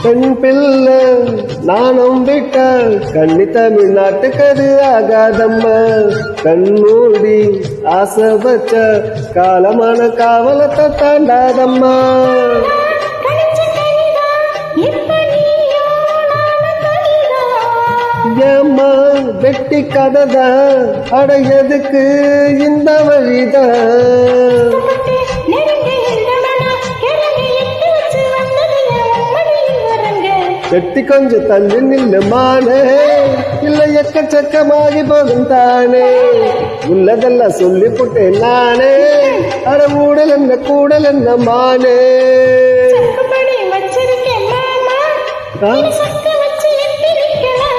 பெண் பிள்ளை நானும் விட்டால் கண்ணி தமிழ்நாட்டுக்கு அது ஆகாதம்மா. கண்மூடி ஆசை வச்ச காலமான காவலத்தை தாண்டாதம்மா. ஏம்மா வெட்டி கதைதான் அடையதுக்கு இந்த வழிதான். வெட்டி கொஞ்சம் தள்ளி நில்லுமானே, இல்லை எக்கச்சக்கமாகி போகும் தானே. உள்ளதெல்லாம் சொல்லி போட்டேன் நானே, அட கூடல் என்ன மானே.